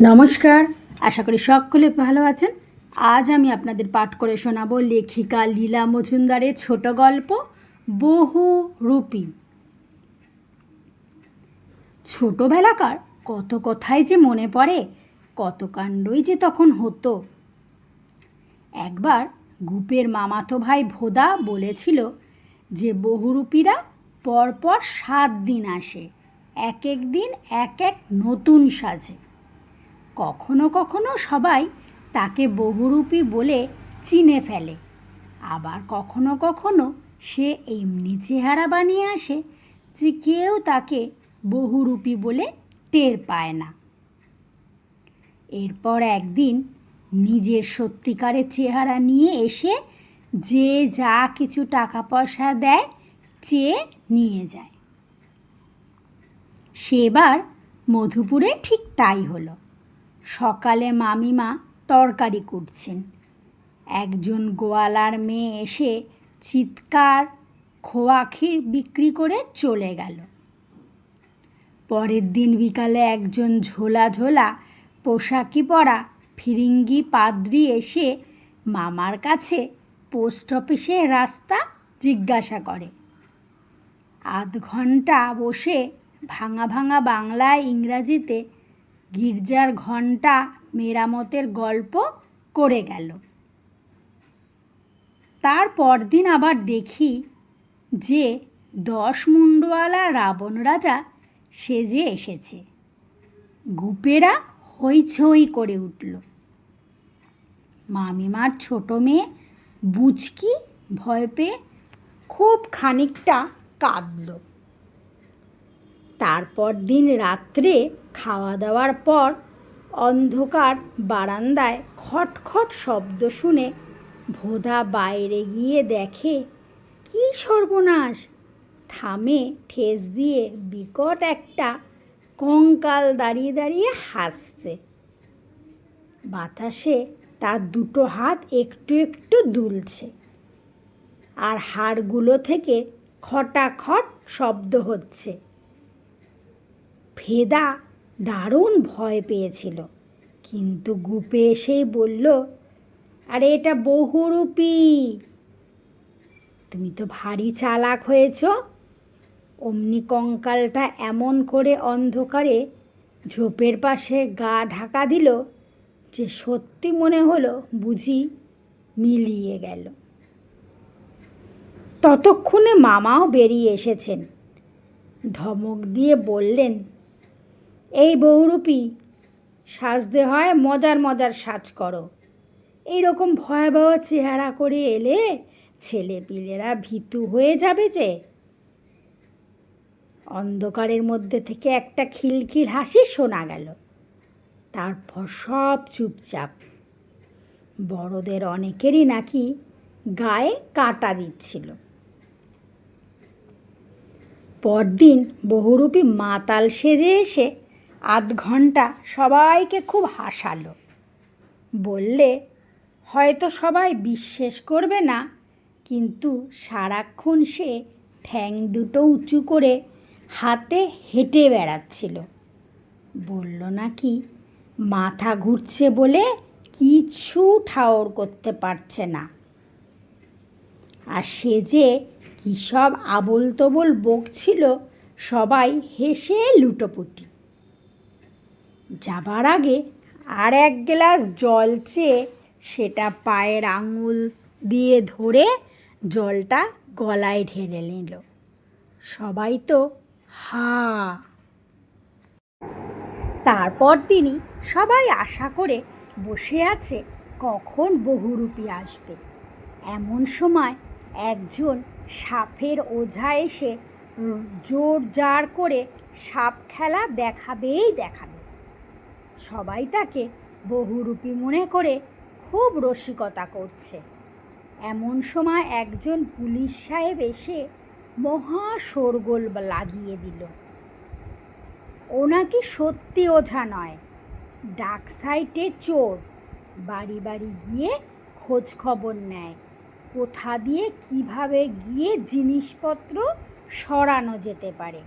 নমস্কার, আশা করি সকলে ভালো আছেন। আজ আমি আপনাদের পাঠ করে শোনাবো লেখিকা লীলা মজুমদারের ছোট গল্প বহুরূপী। ছোটবেলাকার কত কথাই যে মনে পড়ে, কত কাণ্ডই যে তখন হতো। একবার গুপের মামাতো ভাই ভোদা বলেছিল যে বহুরূপীরা পরপর 7 দিন আসে, এক এক দিন এক এক নতুন সাজে। কখনো কখনো সবাই তাকে বহুরূপী বলে চিনে ফেলে, আবার কখনো কখনো সে এমনি চেহারা বানিয়ে আসে যে কেউ তাকে বহুরূপী বলে টের পায় না। এরপর একদিন নিজের সত্যিকারের চেহারা নিয়ে এসে যে যা কিছু টাকা পয়সা দেয় চেয়ে নিয়ে যায়। সেবার মধুপুরে ঠিক তাই হলো। সকালে মামিমা তরকারি কুটছেন, একজন গোয়ালার মেয়ে এসে চিৎকার খোয়া ক্ষীর বিক্রি করে চলে গেল। পরের দিন বিকালে একজন ঝোলা ঝোলা পোশাকি পরা ফিরিঙ্গি পাদ্রি এসে মামার কাছে পোস্ট অফিসের রাস্তা জিজ্ঞাসা করে। 8 ঘন্টা বসে ভাঙা ভাঙা বাংলায় ইংরাজিতে গির্জার ঘণ্টা মেরামতের গল্প করে গেল। তার পরদিন আবার দেখি যে 10 মুন্ডওয়ালা রাবণ রাজা সেজে এসেছে। গুপেরা হইচই করে উঠল। মামিমার ছোট মেয়ে বুচকি ভয় পেয়ে খুব খানিকটা কাঁদল। তারপর দিন রাত্রে খাওয়া দাওয়ার পর অন্ধকার বারান্দায় খটখট শব্দ শুনে ভোদা বাইরে গিয়ে দেখে কি সর্বনাশ! থামে ঠেস দিয়ে বিকট একটা কঙ্কাল দাঁড়িয়ে দাঁড়িয়ে হাসছে। বাতাসে তার 2 হাত একটু একটু দুলছে, আর হাড়গুলো থেকে খটাখট শব্দ হচ্ছে। ভেদা দারুণ ভয় পেয়েছিল, কিন্তু গুপে এসেই বলল, আরে এটা বহুরূপী। তুমি তো ভারী চালাক হয়েছ। অমনি কঙ্কালটা এমন করে অন্ধকারে ঝোপের পাশে গা ঢাকা দিল যে সত্যি মনে হলো বুঝি মিলিয়ে গেল। ততক্ষণে মামাও বেরিয়ে এসেছেন। ধমক দিয়ে বললেন, এই বহুরূপী, সাজতে হয় মজার মজার সাজ করো। এইরকম ভয়াবহ চেহারা করে এলে ছেলেপিলেরা ভীতু হয়ে যাবে যে। অন্ধকারের মধ্যে থেকে একটা খিলখিল হাসি শোনা গেল। তারপর সব চুপচাপ। বড়দের অনেকেরই নাকি গায়ে কাঁটা দিচ্ছিল। পরদিন বহুরূপী মাতাল সেজে এসে 8 ঘন্টা সবাইকে খুব হাসালো। বললে, হয়তো সবাই বিশ্বাস করবে না, কিন্তু সারাক্ষণ সে ঠ্যাং দুটো উঁচু করে হাতে হেঁটে বেড়াচ্ছিল। বলল নাকি মাথা ঘুরছে বলে কিছু ঠাওর করতে পারছে না। আর সে যে কী সব আবোল তবোল বকছিল, সবাই হেসে লুটোপুটি। যাবার আগে আর 1 গ্লাস জল চেয়ে সেটা পায়ের আঙুল দিয়ে ধরে জলটা গলায় ঢেলে নিল। সবাই তো হা। তারপর তিনি সবাই আশা করে বসে আছে কখন বহুরূপী আসবে। এমন সময় একজন সাপের ওঝা এসে জোর জার করে সাপ খেলা দেখাবেই দেখাবে। সবাই তাকে বহুরূপী মনে করে খুব রসিকতা করছে। এমন সময় একজন পুলিশ সাহেব এসে মহা শোরগোল লাগিয়ে দিল। ও নাকি সত্যি ওঝা নয়, ডাক সাইটে চোর। বাড়ি বাড়ি গিয়ে খোঁজ খবর নেয় কোথা দিয়ে কিভাবে গিয়ে জিনিসপত্র সরানো যেতে পারে।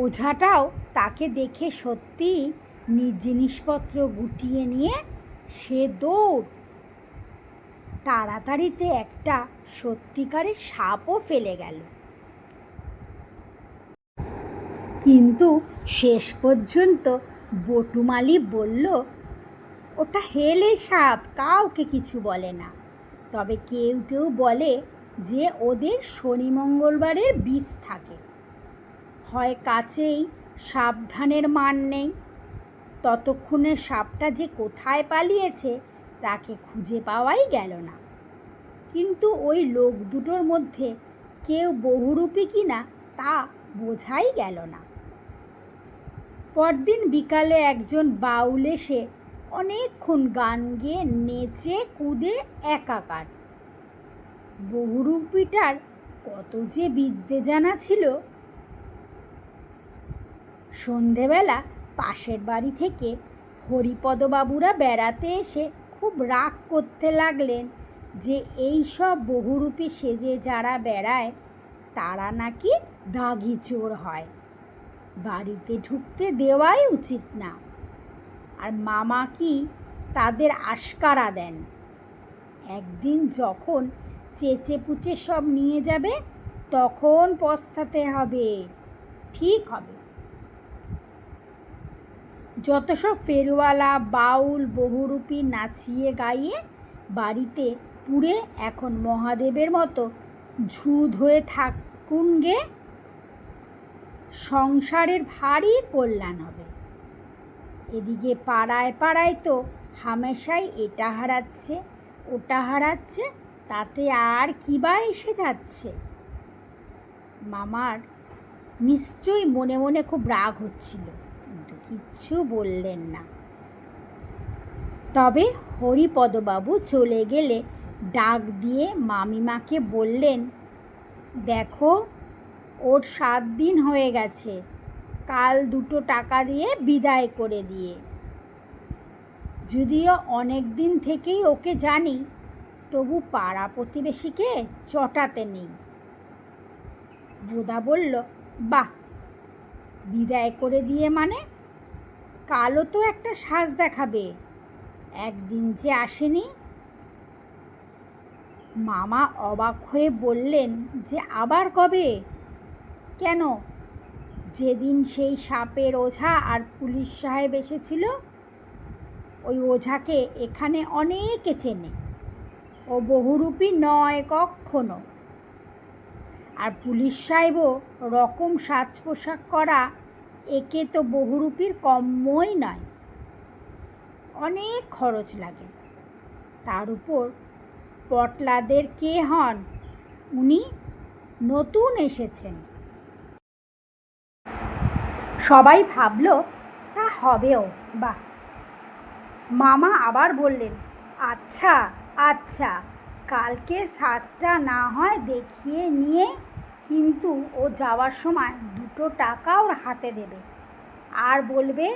ওঝাটাও তাকে দেখে সত্যি জিনিসপত্র গুটিয়ে নিয়ে সে দৌড়। তাড়াতাড়িতে একটা সত্যিকারের সাপও ফেলে গেল। কিন্তু শেষ পর্যন্ত বটুমালি বলল, ওটা হেলে সাপ, কাউকে কিছু বলে না। তবে কেউ কেউ বলে যে ওদের শনি মঙ্গলবারের বিষ থাকে। হয় কাছেই সাবধানের মান নেই। ততক্ষণে সাপটা যে কোথায় পালিয়েছে তাকে খুঁজে পাওয়াই গেল না। কিন্তু ওই লোক দুটোর মধ্যে কেউ বহুরূপী কিনা তা বোঝাই গেল না। পরদিন বিকালে একজন বাউল এসে অনেকক্ষণ গান গেয়ে নেচে কুদে একাকার। বহুরূপীটার কত যে বিদ্যে জানা ছিল। সন্ধেবেলা পাশের বাড়ি থেকে হরিপদবাবুরা বেড়াতে এসে খুব রাগ করতে লাগলেন যে এই সব বহুরূপী সেজে যারা বেড়ায় তারা নাকি দাগি চোর হয়, বাড়িতে ঢুকতে দেওয়াই উচিত না। আর মামা কি তাদের আশকারা দেন, একদিন যখন চেঁচে পুচে সব নিয়ে যাবে তখন পস্তাতে হবে, ঠিক হবে। যত সব ফেরওয়ালা বাউল বহুরূপী নাচিয়ে গাইয়ে বাড়িতে পুরে এখন মহাদেবের মতো ঝুদ হয়ে থাকুন গে, সংসারের ভারী কল্যাণ হবে। এদিকে পাড়ায় পাড়ায় তো হামেশাই এটা হারাচ্ছে ওটা হারাচ্ছে, তাতে আর কি বা এসে যাচ্ছে। মামার নিশ্চয়ই মনে মনে খুব রাগ হচ্ছিল, কিন্তু কিচ্ছু বললেন না। তবে হরিপদবাবু চলে গেলে ডাক দিয়ে মামিমাকে বললেন, দেখো ওর 7 দিন হয়ে গেছে, কাল 2 টাকা দিয়ে বিদায় করে দিয়ে। যদিও অনেক দিন থেকেই ওকে জানি, তবু পাড়া প্রতিবেশীকে চটাতে নেই। বোদা বলল, বাহ, বিদায় করে দিয়ে মানে? কালও তো একটা সাজ দেখাবে, একদিন যে আসেনি। মামা অবাক হয়ে বললেন যে আবার কবে? কেন, যেদিন সেই সাপের ওঝা আর পুলিশ সাহেব এসেছিল, ওই ওঝাকে এখানে অনেকে চেনে, ও বহুরূপী নয় কখনো। আর পুলিশ সাহেবও রকম সাজ পোশাক করা একে তো বহুরূপীর কম্যই নয়, অনেক খরচ লাগে। তার উপর পটলাদের কে হন, উনি নতুন এসেছেন। সবাই ভাবল তা হবেও। বাহ। মামা আবার বললেন, আচ্ছা আচ্ছা, কালকে সাজটা না হয় দেখিয়ে নিয়ে, কিন্তু ও যাওয়ার সময় 2 টাকা ওর হাতে দেবে, আর বলবে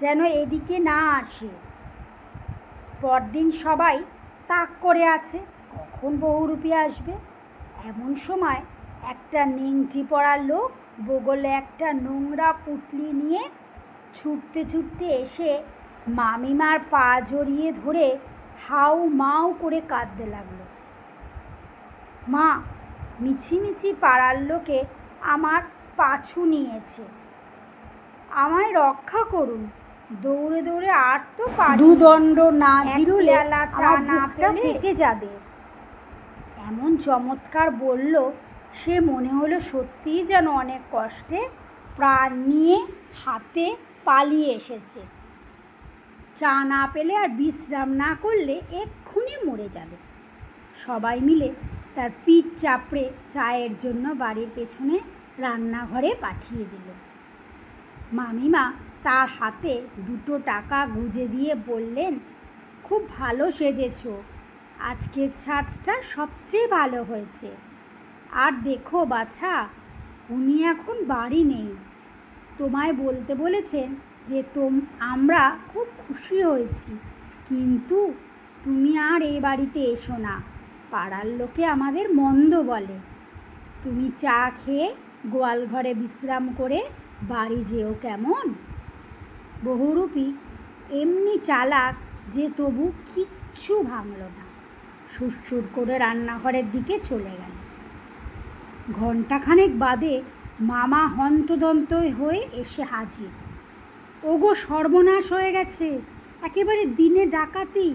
যেন এদিকে না আসে। পরদিন সবাই তাক করে আছে কখন বহুরূপী আসবে। এমন সময় একটা নেংটি পড়া লোক বগলে একটা নোংরা পুঁটলি নিয়ে ছুটতে ছুটতে এসে মামিমার পা জড়িয়ে ধরে হাউ মাউ করে কাঁদতে লাগলো, মা, মিছিমিছি পাড়ার লোকে আমার পাছু নিয়েছে, আমায় রক্ষা করুন, দৌড়ে দৌড়ে আর তো পারি, 2 দণ্ড না জিরুলে আমার বুকটা ফেটে যাবে। এমন চমৎকার বলল, সে মনে হলো সত্যিই যেন অনেক কষ্টে প্রাণ নিয়ে হাতে পালিয়ে এসেছে। চা না পেলে আর বিশ্রাম না করলে এক্ষুনি মরে যাবে। সবাই মিলে তার পিঠ চাপড়ে চায়ের জন্য বাড়ির পেছনে রান্নাঘরে পাঠিয়ে দিল। মামিমা তার হাতে 2 টাকা গুঁজে দিয়ে বললেন, খুব ভালো সেজেছ, আজকের সাজটা সবচেয়ে ভালো হয়েছে। আর দেখো বাছা, উনি এখন বাড়ি নেই, তোমায় বলতে বলেছেন যে আমরা খুব খুশি হয়েছি, কিন্তু তুমি আর এই বাড়িতে এসো না, পাড়ার লোকে আমাদের মন্দ বলে। তুমি চা খেয়ে গোয়াল ঘরে বিশ্রাম করে বাড়ি যেও, কেমন? বহুরূপী এমনি চালাক যে তবু কিচ্ছু ভাঙল না, সুরসুর করে রান্নাঘরের দিকে চলে গেল। ঘণ্টাখানেক বাদে মামা হন্তদন্ত হয়ে এসে হাজির। ওগো সর্বনাশ হয়ে গেছে, একেবারে দিনে ডাকাতি।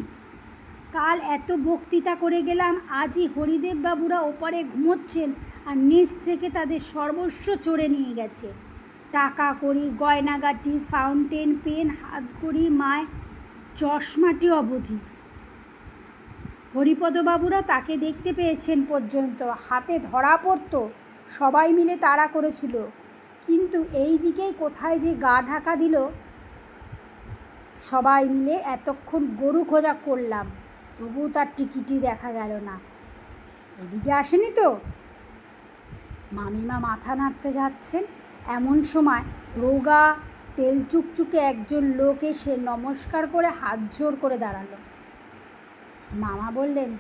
কাল এত বক্তৃতা করে গেলাম, আজই হরিদেব বাবুরা ওপারে ঘুমোচ্ছেন আর নিচ থেকে তাদের সর্বস্ব চড়ে নিয়ে গেছে। টাকা কড়ি, গয়নাগাটি, ফাউন্টেন পেন, হাতঘড়ি, মায় চশমাটি অবধি। হরিপদবাবুরা তাকে দেখতে পেয়েছেন পর্যন্ত, হাতে ধরা পড়তো। সবাই মিলে তাড়া করেছিল, কিন্তু এই দিকেই কোথায় যে গা ঢাকা দিল। সবাই মিলে এতক্ষণ গরু খোঁজা করলাম, তবুও তার টিকিটই দেখা গেল না। এদিকে আসেনি তো? মামিমা মাথা নাড়তে যাচ্ছেন, এমন সময় রোগা তেল চুকচুকে একজন লোক এসে নমস্কার করে হাত জোর করে দাঁড়ালো। মামা বললেন,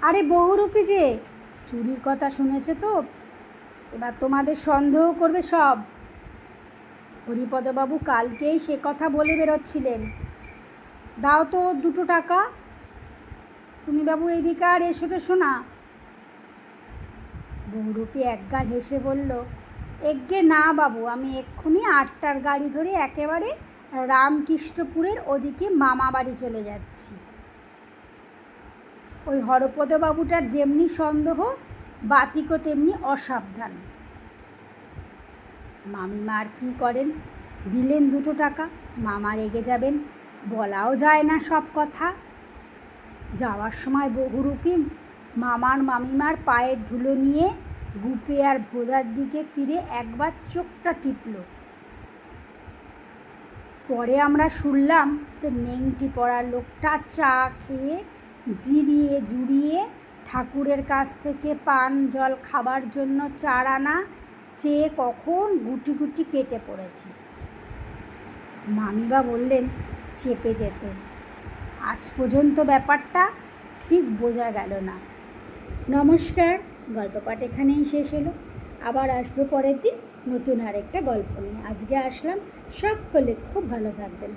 আরে বহুরূপী যে, চুরির কথা শুনেছে তো, এবার তোমাদের সন্দেহ করবে সব। হরিপদবাবু কালকেই সে কথা বলে বেরোচ্ছিলেন। দাও তো 2 টাকা। তুমি বাবু এইদিকে আর এসো টেসো না। বহুরূপী একগাল হেসে বলল, এগ্গে না বাবু, আমি এক্ষুনি 8টার গাড়ি ধরে একেবারে রামকৃষ্ণপুরের ওদিকে মামা বাড়ি চলে যাচ্ছি। ওই হরপদবাবুটার যেমনি সন্দেহ, বাতিকও তেমনি অসাবধান। মামিমা আর কী করেন, দিলেন 2 টাকা। মামা রেগে যাবেন, বলাও যায় না সব কথা। যাওয়ার সময় বহুরূপী মামার মামিমার পায়ের ধুলো নিয়ে গুপে আর ভোদার দিকে ফিরে একবার চোখটা টিপল। পরে আমরা শুনলাম যে নেংটি পড়া লোকটা চা খেয়ে জিরিয়ে জুড়িয়ে ঠাকুরের কাছ থেকে পান জল খাবার জন্য 4 আনা চেয়ে কখন গুটি গুটি কেটে পড়েছে। মামিবা বললেন চেপে যেতে। আজ পর্যন্ত ব্যাপারটা ঠিক বোঝা গেল না। নমস্কার, গল্প পাঠ এখানেই শেষ হলো। আবার আসবো পরের দিন নতুন আরেকটা গল্প নিয়ে। আজকে আসলাম, সকলে খুব ভালো থাকবেন।